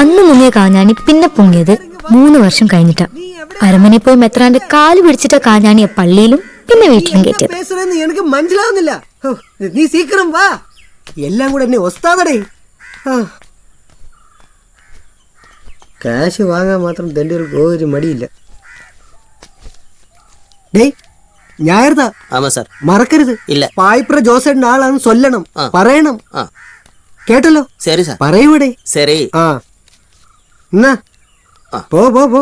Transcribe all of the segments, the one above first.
അന്ന് മുങ്ങിയ കാഞ്ഞാണി പിന്നെ പൊങ്ങിയത് 3 വർഷം കഴിഞ്ഞിട്ടാ. അരമനെ പോയി മെത്രാന്റെ കാല് പിടിച്ചിട്ട കാഞ്ഞാണിയെ പള്ളിയിലും പിന്നെ വീട്ടിലും കയറ്റിയത്. എനിക്ക് മനസ്സിലാവുന്നില്ല. നീ സീക്കിരം വാ, എല്ലാം കൂടെ എന്നെ ഒസ്താദടേ. കാശ് വാങ്ങാൻ മാത്രം ദണ്ഡികൾക്ക് ഒരു മടിയില്ല. ഡേയ് ഞായർതാ മറക്കരുത്. ഇല്ല, പായ്പ്ര ജോസേട്ടന്റെ ആളാന്ന് ചൊല്ലണം, പറയണം. കേട്ടല്ലോ? ശരി സാർ, പറയൂടെ. ശരി. ആ എന്നാ പോ പോ പോ.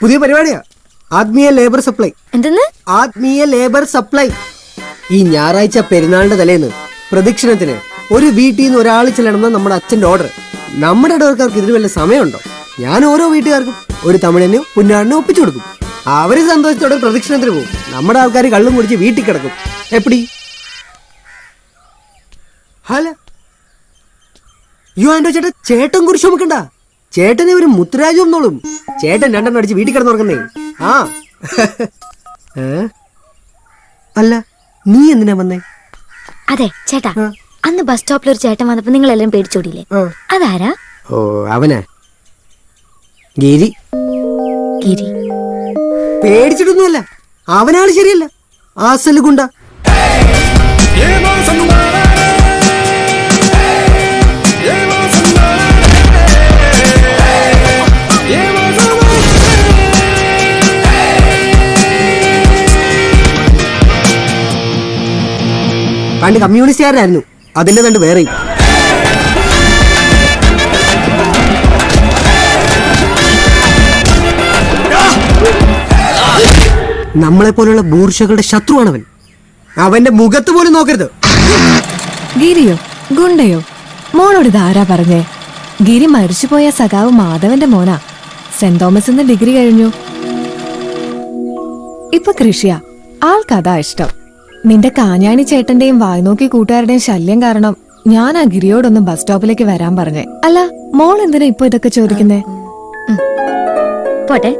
പുതിയ പരിപാടിയാ, ആത്മീയ ലേബർ സപ്ലൈ. എന്തെന്ന്? ആത്മീയ ലേബർ സപ്ലൈ. ഈ ഞായറാഴ്ച പെരുന്നാളിന്റെ തലേന്ന് പ്രദക്ഷിണത്തിന് ഒരു വീട്ടിൽ നിന്ന് ഒരാൾ ചെല്ലണമെന്ന് നമ്മുടെ അച്ഛന്റെ ഓർഡർ. നമ്മുടെ ഇടവക്കാർക്ക് ഇതിന് വല്ല സമയമുണ്ടോ? ഞാൻ ഓരോ വീട്ടുകാർക്കും ഒരു തമിഴനെയോ പുന്നാടിനെയോ ഒപ്പിച്ചു കൊടുക്കും. അവര് സന്തോഷത്തോടെ പ്രദക്ഷിണത്തിന് പോകും. നമ്മുടെ ആൾക്കാർ കള്ളും കുടിച്ച് വീട്ടിൽ കിടക്കും. എപ്പടി? ഹലോ യോ ആൻഡോ ചേട്ടൻ, ചേട്ടൻ കുറിച്ച് നോക്കണ്ട. ചേട്ടനെ ഒരു മുത്തുരാജു എന്നോളും. ചേട്ടൻ 2 അടിച്ച് വീട്ടിൽ കിടന്നുറങ്ങുന്നേ. ആ അല്ല, നീ എന്തിനാ വന്നേ? അതെ ചേട്ടാ, അന്ന് ബസ് സ്റ്റോപ്പിൽ ഒരു ചേട്ടൻ വന്നപ്പോ നിങ്ങൾ എല്ലാം പേടിച്ചോടിയില്ലേ? അതാരാ? ഓ അവനാ, ഗിരി. ഗിരി പേടിച്ചിട്ടൊന്നുമല്ല, അവനാണ് ശരിയല്ല, ആസല് ഗുണ്ട. പണ്ട് കമ്മ്യൂണിസ്റ്റുകാരനായിരുന്നു, അതിന്റെ കണ്ട് വേറെ. നമ്മളെ പോലുള്ള ബൂർഷകളുടെ ശത്രുവാണവൻ. അവന്റെ മുഖത്ത് പോലും നോക്കരുത്. ഗിരിയോ ഗുണ്ടയോ? മോളോട് ഇതാരാ പറഞ്ഞേ? ഗിരി മരിച്ചുപോയ സഖാവ് മാധവന്റെ മോനാ. സെന്റ് തോമസ് ഡിഗ്രി കഴിഞ്ഞു. ഇപ്പൊ കൃഷിയാ. ആൾക്കതാ ഇഷ്ടം. നിന്റെ കാഞ്ഞാണി ചേട്ടന്റെയും വായ്നോക്കി കൂട്ടുകാരുടെയും ശല്യം കാരണം ഞാൻ ആ ഗിരിയോടൊന്ന് ബസ് സ്റ്റോപ്പിലേക്ക് വരാൻ പറഞ്ഞേ. അല്ല, മോൾ എന്തിനാ ഇപ്പൊ ഇതൊക്കെ ചോദിക്കുന്നേ? പോട്ടെ.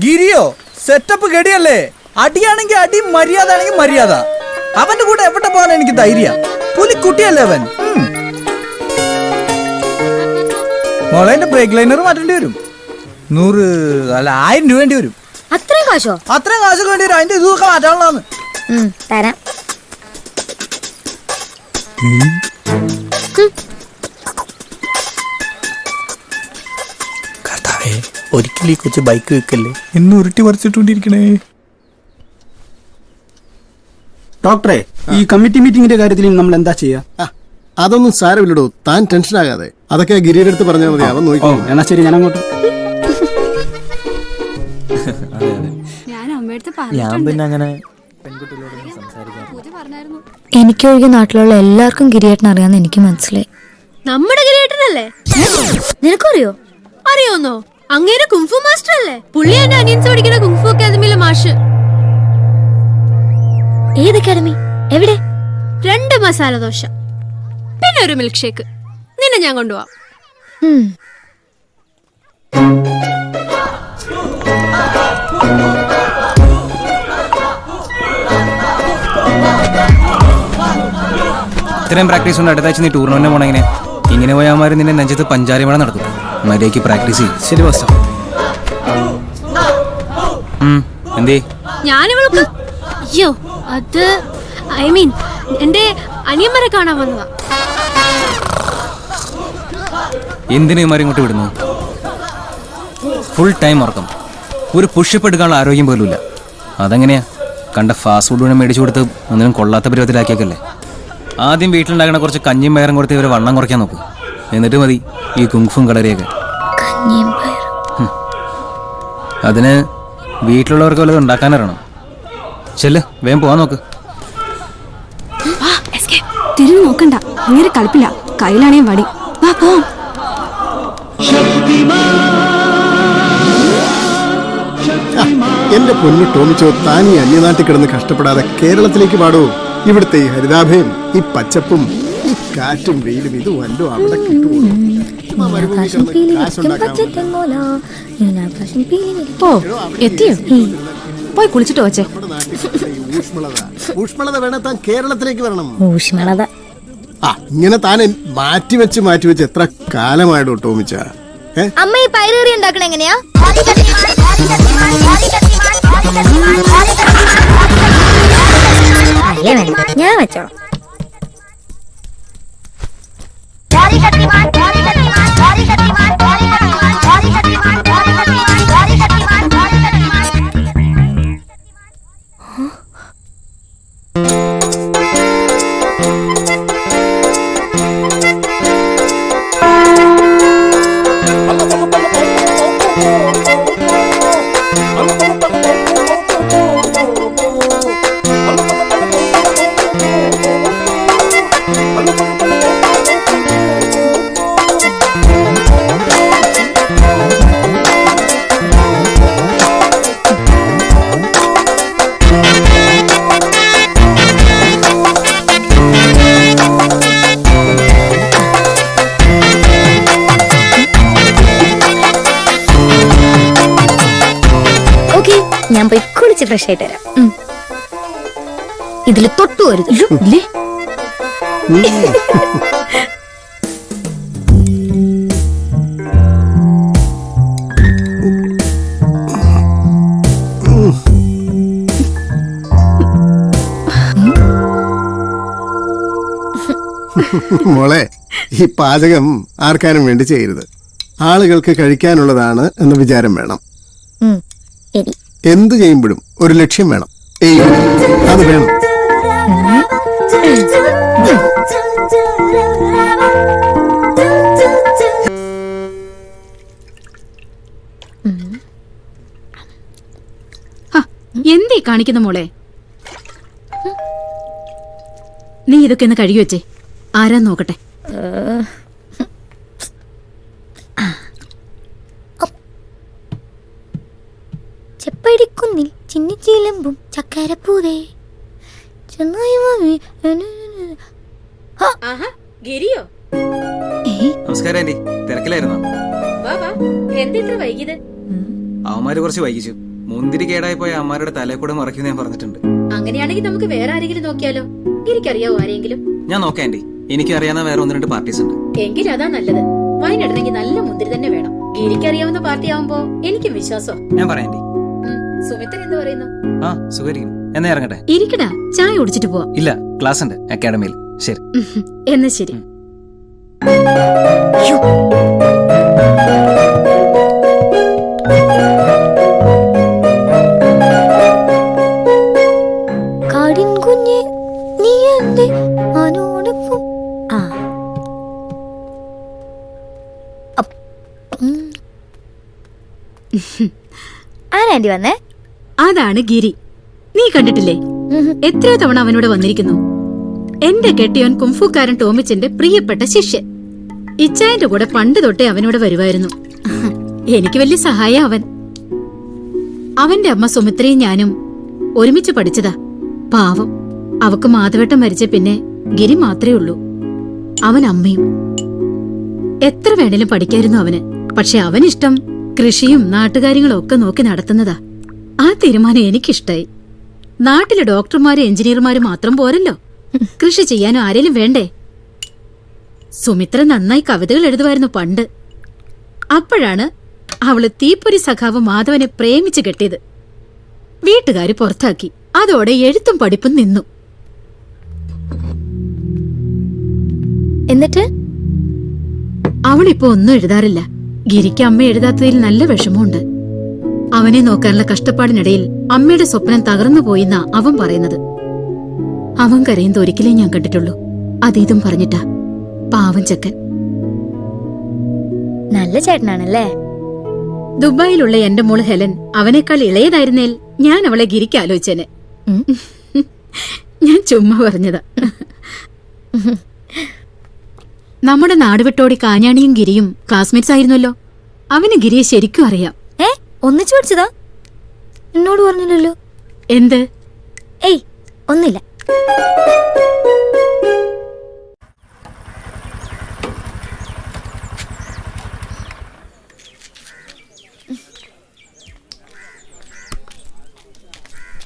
ഗിരിയോ സെറ്റപ്പ് ഗടിയല്ലേ? അടിയാണെങ്കിൽ അടി, മര്യാദ ആണെങ്കിൽ മര്യാദ. അവന്റെ കൂടെ എവിടെ പോകാൻ എനിക്ക് ധൈര്യ. പുലിക്കുട്ടിയല്ലേ അവൻ. മോളെ ബ്രേക്ക് ലൈനർ മാറ്റേണ്ടി വരും. 100 അല്ല 1000 രൂപ വേണ്ടി വരും. അത്രയും കാശോ? അത്രയും കാശൊക്കെ വേണ്ടി വരും. അതിന്റെ ഇതൊക്കെ മാറ്റാനുള്ളതാണ്. തരാം. ഒരിക്കലും ഈ കൊച്ചു ബൈക്ക് വെക്കല്ലേ, എന്ന് ഉരുട്ടി മറിച്ചിട്ടുകൊണ്ടിരിക്കണേ. ഡോക്ടറെ, ഈ കമ്മിറ്റി മീറ്റിംഗിന്റെ കാര്യത്തിൽ നമ്മൾ എന്താ ചെയ്യാ? അതൊന്നും സാരമില്ലടോ, താൻ ടെൻഷൻ ആകാതെ. അതൊക്കെ ഗിരിയുടെ അടുത്ത് പറഞ്ഞാൽ മതി, അവൻ നോക്കി. എന്നാ ശരി, ഞാൻ അങ്ങോട്ട്. ഞാൻ പിന്നെ അങ്ങനെ എനിക്കൊഴികെ നാട്ടിലുള്ള എല്ലാവർക്കും ഗിരിയേട്ടൻ അറിയാന്ന് എനിക്ക് മനസ്സിലായി. നമ്മുടെ ഗിരിയേട്ടനല്ലേ? നിനക്കറിയോ? അറിയോന്നോ? അങ്ങേരെ കുങ്ഫു മാസ്റ്റർ അല്ലേ? പുള്ളി എന്റെ അനിയൻസ് പഠിക്കുന്ന കുങ്ഫു അക്കാദമിയിലെ മാഷ്. ഏത് അക്കാദമി? എവിടെ? 2 മസാല ദോശ പിന്നെ ഒരു മിൽക്ക് ഷേക്ക്. നിന്നെ ഞാൻ കൊണ്ടുപോവാം. ഇത്രയും പ്രാക്ടീസ് കൊണ്ട് അടുത്താഴ്ച നീ ടൂർണമെന്റ് പോണെങ്ങനെ? ഇങ്ങനെ പോയാൽ നിന്നെ നെഞ്ചത്ത് പഞ്ചാരി മഴ നടത്തും. മര്യാദയ്ക്ക് പ്രാക്ടീസ് ചെയ്യും. ശരി മാസ്റ്റർ. എന്തേ? ഞാനിവൾക്ക് അയ്യോ അത് ഐ മീൻ എന്റെ അനിയന്മാരെ കാണാൻ വന്നതാ. എന്തിനേമാരും ഇങ്ങോട്ട് വിടുന്നു? ഫുൾ ടൈം ഉറക്കം, ഒരു പുഷപ്പ് എടുക്കാനുള്ള ആരോഗ്യം പോലും ഇല്ല. അതെങ്ങനെയാ? കണ്ട ഫാസ്റ്റ് ഫുഡ് വേണം മേടിച്ചു കൊടുത്ത് ഒന്നിനും കൊള്ളാത്ത പരുവത്തിലാക്കിയേക്കല്ലേ. ആദ്യം വീട്ടിലുണ്ടാക്കണ കുറച്ച് കഞ്ഞിയും പയറും കൊടുത്ത് ഇവരെ വണ്ണം കുറയ്ക്കാൻ നോക്കും. എന്നിട്ട് മതി ഈ കുങ്ഫും കളരിയൊക്കെ. അതിന് വീട്ടിലുള്ളവർക്ക് വല്ലതും ഉണ്ടാക്കാനറിയണം. ചെല്ല്, വേഗം പോവാൻ നോക്ക്. തിരിഞ്ഞു നോക്കണ്ട, അങ്ങനെ കളിപ്പില്ല. കയ്യിലാണേ വടി. വാ പോ. എന്റെ പൊന്നു ടോമിച്ചോ, താൻ ഈ അന്യനാട്ടിൽ കിടന്ന് കഷ്ടപ്പെടാതെ കേരളത്തിലേക്ക് പാടൂ. ഇവിടുത്തെ ഈ ഹരിതാഭയും ഈ പച്ചപ്പും ഈ കാറ്റും വെയിലും ഇത് വല്ലോ അവിടെ കിട്ടുമോ? ചുമ്മാ മരുഭൂമി കിടന്ന് കാശുണ്ടാക്കാൻ ഓ എത്തിയോ പോയി കുളിച്ചിട്ട് വച്ചേ. നമ്മുടെ നാട്ടിൽ കിട്ടുന്ന ഈ ഊഷ്മളത വേണേ താൻ കേരളത്തിലേക്ക് വരണം. ഊഷ്മളത. ആ ഇങ്ങനെ താൻ മാറ്റിവെച്ച് എത്ര കാലമായിട്ടോ ടോമിച്ച. അമ്മ ഈ പയറേറി ഉണ്ടാക്കണ എങ്ങനെയാ? ഞാൻ വെച്ചോളാം. ഞാൻ പോയി കുളിച്ച് ഫ്രഷ് ആയിട്ട് വരാം. ഇതില് തൊട്ടു വരുത് ഇല്ലേ? മോളെ ഈ പാചകം ആർക്കാനും വേണ്ടി ചെയ്യരുത്. ആളുകൾക്ക് കഴിക്കാനുള്ളതാണ് എന്ന വിചാരം വേണം. ശരി. എന്ത് ചെയ്യുമ്പോഴും ഒരു ലക്ഷ്യം വേണം. അത് വേണം. എന്തേ കാണിക്കുന്ന മോളെ? നീ ഇതൊക്കെ ഒന്ന് കഴുകി വെച്ചേ. ആരാ നോക്കട്ടെ. ചെപ്പടിക്കുന്നിൽ ചിന്നിച്ചിലമ്പും ചക്കരപ്പൂതേ ഗിരിയോ? നമസ്കാരം ആന്റി, തിരക്കിലായിരുന്നോ? എന്തിത്ര വൈകിയത്? അവന്മാര് കുറച്ച് വൈകിച്ചു. മുന്തിരി കേടായി പോയ അമ്മമാരുടെ തലയിൽ കൂടെ മറയ്ക്കുന്ന ഞാൻ പറഞ്ഞിട്ടുണ്ട്. അങ്ങനെയാണെങ്കിൽ നമുക്ക് വേറെ ആരെങ്കിലും നോക്കിയാലോ? ഗിരിക്കറിയാവോ ആരെങ്കിലും? ഞാൻ നോക്കാം ആന്റി. എനിക്ക് അറിയാവുന്ന വേറെ 1-2 പാർട്ടീസ് ഉണ്ട്. എങ്കിൽ അതാ നല്ലത്. വൈനിടണമെങ്കിൽ നല്ല മുന്തിരി തന്നെ വേണം. ഗിരിക്കറിയാവുന്ന പാർട്ടി ആവുമ്പോ എനിക്കും വിശ്വാസം. ഞാൻ പറയാം ആന്റി. സുമിത്രൻ എന്ത് പറയുന്നു? ആ സുഖരിക്കും. എന്നാ ഇറങ്ങട്ടെ? ഇരിക്കടാ, ചായ കുടിച്ചിട്ട് പോവാ. ഇല്ല, ക്ലാസ് ഉണ്ട് അക്കാഡമിയിൽ. ശരി. എന്നാ ശരി. കാടിൻ കുഞ്ഞ് നീ എന്റെ മനോടൊപ്പം. ആരാണ്ടി വന്നേ? അതാണ് ഗിരി. നീ കണ്ടിട്ടില്ലേ? എത്രയോ തവണ അവനോട് വന്നിരിക്കുന്നു. എന്റെ കെട്ടിയോൻ കുംഫുക്കാരൻ ടോമിച്ചന്റെ പ്രിയപ്പെട്ട ശിഷ്യൻ. ഇച്ചായന്റെ കൂടെ പണ്ട് തൊട്ടേ അവനോട് വരുമായിരുന്നു. എനിക്ക് വലിയ സഹായ അവൻ. അവന്റെ അമ്മ സുമിത്രയും ഞാനും ഒരുമിച്ച് പഠിച്ചതാ. പാവം, അവക്ക് മാധവേട്ടൻ മരിച്ച പിന്നെ ഗിരി മാത്രമേ ഉള്ളൂ. അവൻ അമ്മയും. എത്ര വേണേലും പഠിക്കായിരുന്നു അവന്. പക്ഷെ അവനിഷ്ടം കൃഷിയും നാട്ടുകാര്യങ്ങളും ഒക്കെ നോക്കി നടത്തുന്നതാ. ആ തീരുമാനം എനിക്കിഷ്ടായി. നാട്ടിലെ ഡോക്ടർമാരും എഞ്ചിനീയർമാരും മാത്രം പോരല്ലോ, കൃഷി ചെയ്യാനും ആരെങ്കിലും വേണ്ടേ? സുമിത്ര നന്നായി കവിതകൾ എഴുതുമായിരുന്നു പണ്ട്. അപ്പോഴാണ് അവള് തീപ്പൊരി സഖാവ് മാധവനെ പ്രേമിച്ചു കെട്ടിയത്. വീട്ടുകാര് പുറത്താക്കി. അതോടെ എഴുത്തും പഠിപ്പും നിന്നു. എന്നിട്ട് അവളിപ്പോ ഒന്നും എഴുതാറില്ല. ഗിരിക്ക് അമ്മ എഴുതാത്തതിൽ നല്ല വിഷമമുണ്ട്. അവനെ നോക്കാനുള്ള കഷ്ടപ്പാടിനിടയിൽ അമ്മയുടെ സ്വപ്നം തകർന്നു പോയിന്നാ അവൻ പറയുന്നത്. അവൻ കരയുന്നത് ഒരിക്കലേ ഞാൻ കണ്ടിട്ടുള്ളൂ. അതീതും പറഞ്ഞിട്ടാ. പാവം ചെക്കൻ. നല്ല ചേട്ടനാണല്ലേ? ദുബായിലുള്ള എന്റെ മോള് ഹെലൻ അവനേക്കാൾ ഇളയതായിരുന്നേൽ ഞാൻ അവളെ ഗിരിക്ക് ആലോചിച്ചേനെ. ഞാൻ ചുമ്മാ പറഞ്ഞതാ. നമ്മുടെ നാട് വിട്ടോടി കാഞ്ഞാണിയും ഗിരിയും ക്ലാസ്മേറ്റ്സ് ആയിരുന്നല്ലോ. അവന് ഗിരിയെ ശരിക്കും അറിയാം. ഒന്നിച്ചു പഠിച്ചതാ? എന്നോട് പറഞ്ഞില്ലല്ലോ. എന്ത്? ഏയ് ഒന്നില്ല.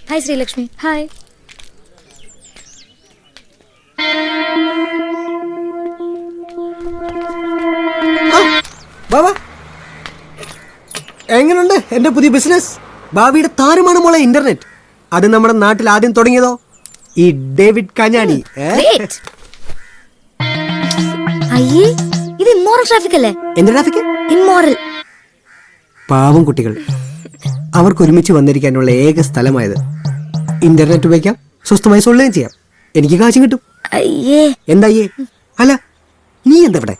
ഹായ് ശ്രീലക്ഷ്മി. ഹായ്. ബാബാ എങ്ങനെയുണ്ട് എന്റെ പുതിയ ബിസിനസ്? ഭാവിയുടെ താരമാണ് മോളെ ഇന്റർനെറ്റ്. അത് നമ്മുടെ നാട്ടിൽ ആദ്യം തുടങ്ങിയതോ ഈ ഡേവിഡ് കഞ്ഞാണി. Wait. അയ്യേ, ഇത് ഇമ്മോറൽ ട്രാഫിക് അല്ലേ? എന്റെ ട്രാഫിക് ഇമ്മോറൽ. പാവം കുട്ടികൾ, അവർക്ക് ഒരുമിച്ച് വന്നിരിക്കാനുള്ള ഏക സ്ഥലമായത്. ഇന്റർനെറ്റ് ഉപയോഗിക്കാം, സ്വസ്ഥമായി സൊള്ളുകയും ചെയ്യാം. എനിക്ക് കാശും കിട്ടും. അയ്യേ, എന്തായേ? അല്ല, നീ എന്താ ഇവിടെ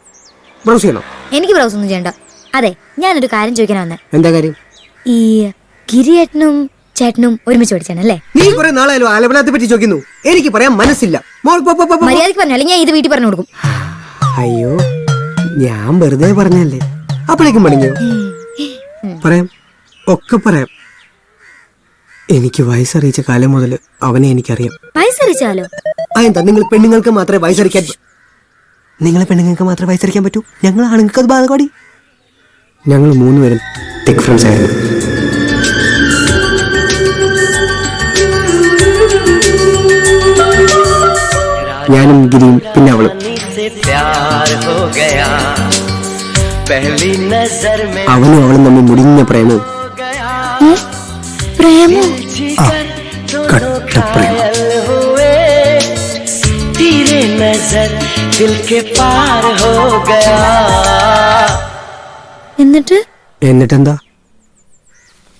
ബ്രൗസ് ചെയ്യണോ? എനിക്ക് ബ്രൗസ് ഒന്നും ചെയ്യണ്ട. അതെ, ഞാനൊരു കാര്യം ചോദിക്കാൻ വന്നേ. എന്താ കാര്യം? ഈ ഗിരിയേട്ടനും ചേട്ടനും ഒരുമിച്ച് പഠിച്ചാണല്ലേ? നീ കുറെ നാളായാലും ആലപനത്തെ പറ്റി ചോദിക്കുന്നു. എനിക്ക് പറയാൻ മനസ്സില്ല. മോൾ പോ, പോ, പോ, പോ. മര്യാദക്ക് പറഞ്ഞാലേ ഞാൻ ഇത് വീട്ടിൽ പറഞ്ഞു കൊടുക്കും. അയ്യോ, ഞാൻ വെറുതെ പറഞ്ഞല്ലേ. അപ്പോഴേക്കും പണിഞ്ഞോ? പറയാം, ഒക്കെ പറയാം. എനിക്ക് വയസ്സറിയിച്ച കാലം മുതൽ അവനെ എനിക്കറിയാം. വയസ്സറിച്ചാലോ? അതെന്താ നിങ്ങൾ പെണ്ണുങ്ങൾക്ക് മാത്രമേ വയസ്സറിക്കാൻ നിങ്ങളെ പെണ്ണുങ്ങൾക്ക് മാത്രമേ വയസ്സറിക്കാൻ പറ്റൂ? ഞങ്ങൾ ആണുങ്ങൾക്ക് അത് ബാധകടി. ഞങ്ങൾ മൂന്നുപേരും തിക് ഫ്രണ്ട്സ് ആയിരുന്നു. ഞാനും ഗിരിയും പിന്നെ അവളും. അവനും അവളും തമ്മിൽ മുടിഞ്ഞ പ്രേമവും. പ്രേമോ? കട്ടപ്രേമം. എന്നിട്ടെന്താ,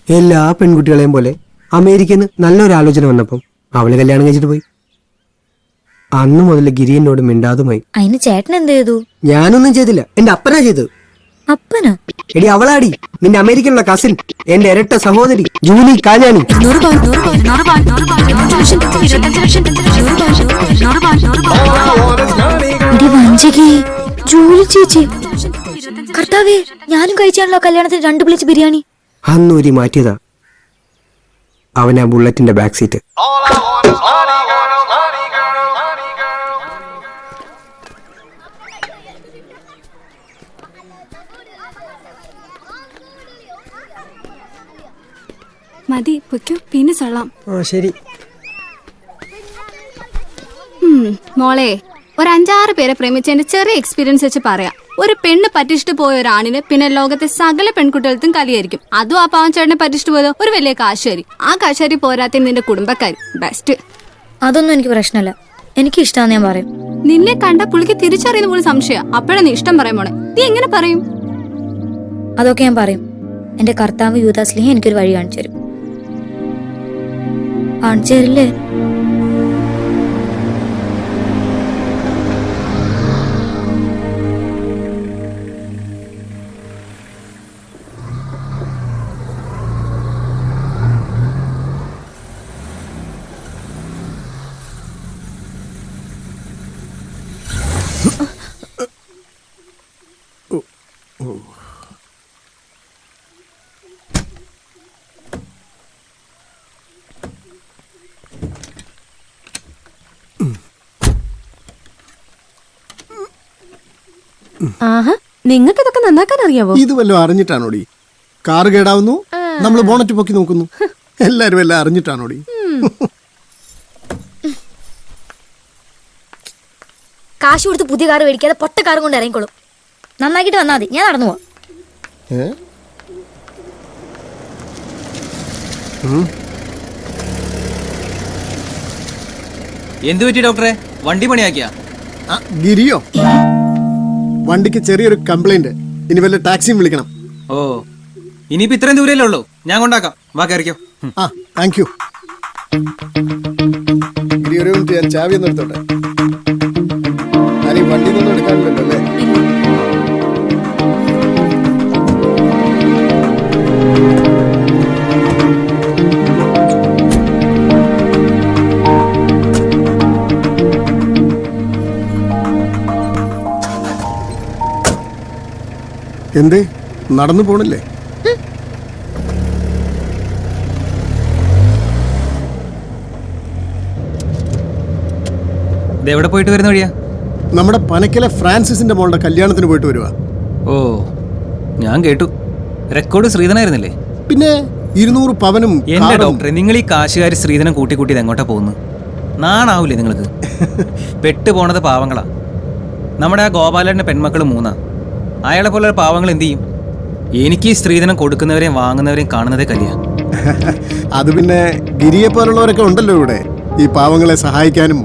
എല്ലാ പെൺകുട്ടികളെയും പോലെ അമേരിക്കന്ന് നല്ലൊരു ആലോചന വന്നപ്പം അവള് കല്യാണം കഴിച്ചിട്ട് പോയി. അന്ന് മുതൽ ഗിരി എന്നോട് മിണ്ടാതുമായി. അതിന് ചേട്ടൻ എന്ത് ചെയ്തു? ഞാനൊന്നും ചെയ്തില്ല, എന്റെ അപ്പനാ ചെയ്തത്. അപ്പനോ? എടി അവളാടി നിന്റെ അമേരിക്കനുള്ള കസിൻ, എന്റെ ഇരട്ട സഹോദരി ജൂലി കാഞ്ഞാണി. ജൂലി ചേച്ചി, കർത്താവേ, ഞാനും കഴിച്ചാണല്ലോ കല്യാണത്തിന് 2 പ്ലേറ്റ് ബിരിയാണി. അന്നൂരി മാറ്റിയതാ അവനാ ബുള്ളറ്റിന്റെ ബാക്ക് സീറ്റ്. മതി പൊയ്ക്കോ, പിന്നെ സൊള്ളാം. ശരി മോളെ, ഒരു 5-6 പേരെ പ്രേമിച്ചതിന്റെ ചെറിയ എക്സ്പീരിയൻസ് വെച്ച് പറയാം. ഒരു പെണ്ണ് പറ്റിച്ചിട്ട് പോയ ഒരാണിന് പിന്നെ ലോകത്തെ സകല പെൺകുട്ടികൾക്കും കലിയായിരിക്കും. അതും ആ പാവൻ ചേട്ടനെ പറ്റിച്ചിട്ട് പോയതോ ഒരു വലിയ കാശാരി. ആ കാശാരി പോരാത്ത നിന്റെ കുടുംബക്കാരി ബെസ്റ്റ്. അതൊന്നും എനിക്ക് പ്രശ്നമല്ല, എനിക്ക് ഇഷ്ടമാന്ന് ഞാൻ പറയും. നിന്നെ കണ്ട പുള്ളിക്ക് തിരിച്ചറിയുന്ന പോലും സംശയം. അപ്പോഴാ നീ ഇഷ്ടം പറയും മോളെ. നീ എങ്ങനെ പറയും? അതൊക്കെ ഞാൻ പറയും. എന്റെ കർത്താവ് യൂദാസ്ലിഹ എനിക്കൊരു വഴി കാണിച്ചു തരും. കാണിച്ചു തരില്ലേ? ആഹാ, നിങ്ങൾക്ക് ഇതൊക്കെ നന്നാക്കാൻ അറിയാവോ? ഇത് വല്ലതും അറിഞ്ഞിട്ടാണോടി? കാറ് കേടാവുന്നു, നമ്മൾ ബോണറ്റ് പൊക്കി നോക്കുന്നു. എല്ലാരും എല്ലാം അറിഞ്ഞിട്ടാണോടി? കാശ് കൊടുത്ത് പുതിയ കാർ മേടിക്കാതെ പൊട്ട കാറും കൊണ്ട് ഇറങ്ങിക്കോളും. നന്നാക്കിട്ട് വന്നാൽ മതി, ഞാൻ നടന്നു പോവാം. എന്ത് പറ്റി ഡോക്ടറെ? വണ്ടി പണിയാക്കിയാ? ഗിരിയോ, വണ്ടിക്ക് ചെറിയൊരു കംപ്ലൈന്റ്. ഇനി വല്ല ടാക്സിയും വിളിക്കണം. ഓ, ഇനിയിപ്പോ ഇത്രയും ദൂരല്ലേ ഉള്ളൂ, ഞാൻ കൊണ്ടാക്കാം. വാ കയറിക്കോ. ആ, താങ്ക് യു. ഗിരി, ഒരു മിനിറ്റ്, ഞാൻ ചാവി ഒന്ന് എടുത്തോട്ടെ. ഞാൻ ഈ വണ്ടി ഒന്നും എടുക്കാനില്ലല്ലോ അല്ലേ? എന്തേ, നടന്നു പോണില്ലേ? എവിടെ പോയിട്ട് വരുന്ന വഴിയാ? നമ്മുടെ പനക്കലെ ഫ്രാൻസിസിന്റെ മോളുടെ കല്യാണത്തിന് പോയിട്ട് വരുവാ. ഓ, ഞാൻ കേട്ടു. റെക്കോർഡ് ശ്രീധനായിരുന്നില്ലേ? പിന്നെ 200 പവനും എന്റെ കാറും. ഡോക്ടറെ, നിങ്ങൾ ഈ കാശുകാരി സ്ത്രീധനം കൂട്ടി ഇത് എങ്ങോട്ടാ പോകുന്നു? നാണാവൂലേ നിങ്ങൾക്ക്? പെട്ടുപോണത് പാവങ്ങളാ. നമ്മുടെ ആ ഗോപാലന്റെ പെൺമക്കൾ 3. അയാളെ പോലെ പാവങ്ങൾ എന്ത് ചെയ്യും? എനിക്ക് ഈ സ്ത്രീധനം കൊടുക്കുന്നവരെയും വാങ്ങുന്നവരെയും കാണുന്നതേ കലിയ. അത് പിന്നെ ഗിരിയെ പോലുള്ളവരൊക്കെ ഉണ്ടല്ലോ ഇവിടെ, ഈ പാവങ്ങളെ സഹായിക്കാനും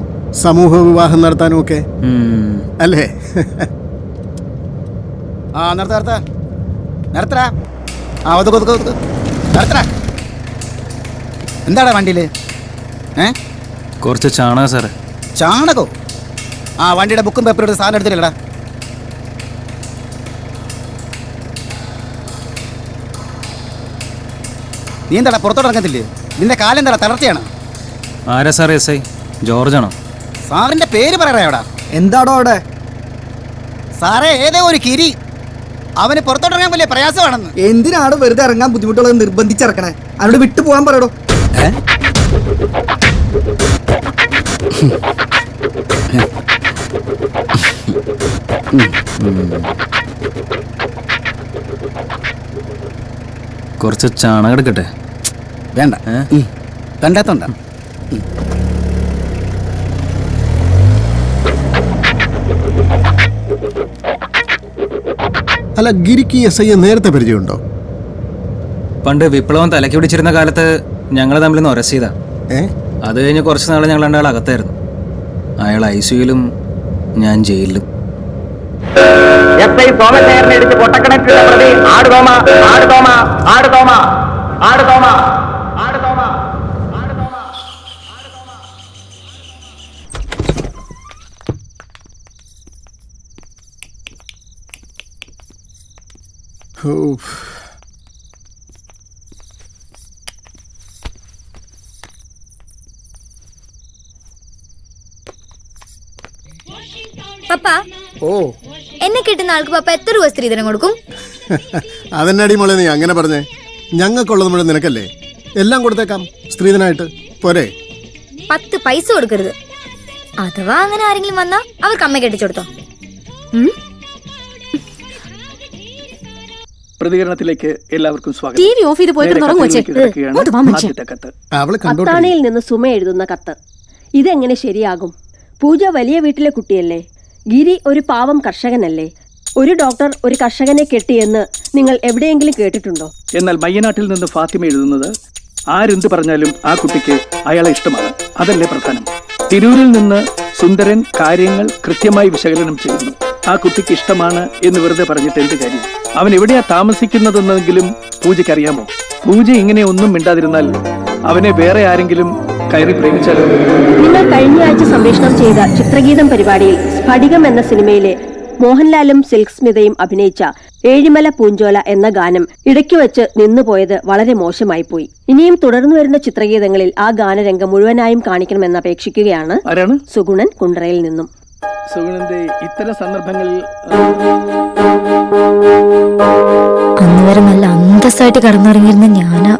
സമൂഹ വിവാഹം നടത്താനും ഒക്കെ അല്ലേ? എന്താടാ വണ്ടിയില്? കുറച്ച് ചാണകം സാറേ. ചാണകോ? ആ വണ്ടിയുടെ ബുക്കും പേപ്പറും എടുത്ത് സാധനം എടുത്തില്ലടാ. നീ എന്താടാ പുറത്തോട്ട് ഇറങ്ങത്തില്ലേ? നിന്റെ കാലെന്താടാ തളർച്ചയാണ്? ആരാ സാറേ? എസ് ഐ ജോർജാണോ? സാറിന്റെ പേര് പറയടാ എവിടാ? എന്താടോ അവിടെ? സാറേ, ഏതോ ഒരു കിരി അവന് പുറത്തോട്ടിറങ്ങാൻ വലിയ പ്രയാസമാണെന്ന്. എന്തിനാണ് വെറുതെ ഇറങ്ങാൻ ബുദ്ധിമുട്ടുള്ളത് നിർബന്ധിച്ചിറക്കണേ? അവരോട് വിട്ടു പോകാൻ പറയടോ. കുറച്ച് ചാണകം എടുക്കട്ടെ? വേണ്ട, കണ്ടാത്തോണ്ട. അല്ല, ഗിരിക്ക് SI നേരത്തെ പരിചയമുണ്ടോ? പണ്ട് വിപ്ലവം തലയ്ക്ക് പിടിച്ചിരുന്ന കാലത്ത് ഞങ്ങൾ തമ്മിൽ ഉരസ് ചെയ്താ. അത് കഴിഞ്ഞ് കുറച്ച് നാൾ ഞങ്ങൾ രണ്ടാൾ അകത്തായിരുന്നു. അയാൾ ICUയിലും ഞാൻ ജയിലിലും. പപ്പ, ഓ, എന്നെ കിട്ടുന്ന ആൾക്ക് പപ്പ എത്ര രൂപ സ്ത്രീധനം കൊടുക്കും? അതെന്നടി മോളെ നീ അങ്ങനെ പറഞ്ഞേ? ഞങ്ങൾക്കുള്ളത് മുഴുവൻ നിനക്കല്ലേ, എല്ലാം കൊടുത്തേക്കാം സ്ത്രീധനായിട്ട്, പോരെ? 10 പൈസ കൊടുക്കരുത്. അഥവാ അങ്ങനെ ആരെങ്കിലും വന്നാ അവർക്ക് അമ്മ കെട്ടിച്ചു കൊടുത്തോ. പ്രതികരണത്തിലേക്ക് എല്ലാവർക്കും സ്വാഗതം. ടി വി ഓഫ് ചെയ്ത് പോയിട്ട് അത്താണിയിൽ നിന്ന് സുമ എഴുതുന്ന കത്ത്. ഇതെങ്ങനെ ശരിയാകും? പൂജ വലിയ വീട്ടിലെ കുട്ടിയല്ലേ? ഗിരി ഒരു പാവം കർഷകനല്ലേ? ഒരു ഡോക്ടർ ഒരു കർഷകനെ കെട്ടിയെന്ന് നിങ്ങൾ എവിടെയെങ്കിലും കേട്ടിട്ടുണ്ടോ? എന്നാൽ മയ്യനാട്ടിൽ നിന്ന് ഫാത്തിമ എഴുതുന്നത്, ആരെന്ത് പറഞ്ഞാലും ആ കുട്ടിക്ക് അയാളെ ഇഷ്ടമാണ്, അതല്ലേ പ്രധാനം. തിരൂരിൽ നിന്ന് സുന്ദരൻ കാര്യങ്ങൾ കൃത്യമായി വിശകലനം ചെയ്യുന്നു. ആ കുട്ടിക്ക് ഇഷ്ടമാണ് എന്ന് വെറുതെ പറഞ്ഞിട്ട് എന്ത് കാര്യം? അവൻ എവിടെയാ താമസിക്കുന്നതെന്നെങ്കിലും പൂജയ്ക്ക് അറിയാമോ? പൂജ ഇങ്ങനെ ഒന്നും മിണ്ടാതിരുന്നാൽ അവനെ വേറെ ആരെങ്കിലും കയറി പ്രേമിച്ചാലോ? നിങ്ങൾ കഴിഞ്ഞ ആഴ്ച സംപ്രേഷണം ചെയ്ത ചിത്രഗീതം പരിപാടിയിൽ സ്ഫടികം എന്ന സിനിമയിലെ മോഹൻലാലും സിൽക്ക് സ്മിതയും അഭിനയിച്ച ഏഴിമല പൂഞ്ചോല എന്ന ഗാനം ഇടയ്ക്ക് വെച്ച് നിന്നുപോയത് വളരെ മോശമായി പോയി. ഇനിയും തുടർന്നു വരുന്ന ചിത്രഗീതങ്ങളിൽ ആ ഗാനരംഗം മുഴുവനായും കാണിക്കണമെന്ന് അപേക്ഷിക്കുകയാണ് സുഗുണൻ കുണ്ടറയിൽ നിന്നും. സുഗുണന്റെ ഇത്തരം സന്ദർഭങ്ങളിൽ അന്ന് വരെ നല്ല അന്തസ്സായിട്ട് കടന്നിറങ്ങിയിരുന്ന ഞാനാ.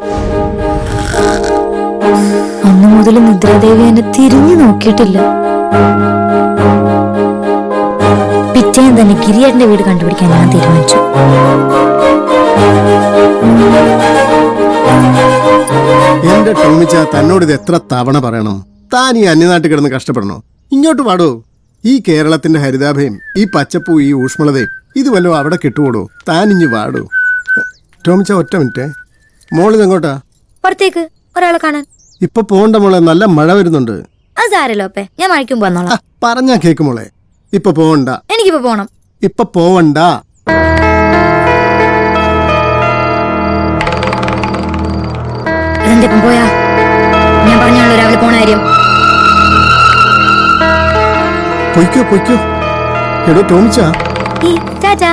അന്നു മുതൽ നിദ്രാദേവി എന്നെ തിരിഞ്ഞു നോക്കിയിട്ടില്ല. പിറ്റേന്ന് തന്നെ ഗിരിയേട്ടന്റെ വീട് കണ്ടുപിടിക്കാൻ ഞാൻ തീരുമാനിച്ചു. എന്റെ ടോമിച്ച, തന്നോട് ഇത് എത്ര തവണ പറയണം? താൻ ഈ അന്യനാട്ടിൽ കിടന്ന് കഷ്ടപ്പെടണോ? ഇങ്ങോട്ട് പാടോ. ഈ കേരളത്തിന്റെ ഹരിതാഭയും ഈ പച്ചപ്പൂ ഈ ഊഷ്മളതയും ഇത് വല്ലോ അവിടെ കിട്ടുപോടോ. താൻ ഇഞ്ഞു വാടോ. ടോമിച്ച, ഒറ്റ മിനിറ്റ്. മോളിതെങ്ങോട്ടാ? പുറത്തേക്ക് ഒരാളെ കാണാൻ. ഇപ്പൊ പോണ്ട മോളെ, നല്ല മഴ വരുന്നുണ്ട്. അത് സാരല്ലോ അപ്പേ, ഞാൻ മഴയ്ക്കും വന്നോളാം. പറഞ്ഞാ കേക്ക് മോളെ. ഇപ്പൊ പോവണ്ട. എനിക്കിപ്പോ പോണം. ഇപ്പൊ പോവണ്ട. ഇതെന്തിപ്പം പോയാ? ഞാൻ പറഞ്ഞാണല്ലോ രാവിലെ പോണ കാര്യം. പൊയ്ക്കോ പൊയ്ക്കോ. എടോ ടോമിച്ച, ടാറ്റാ.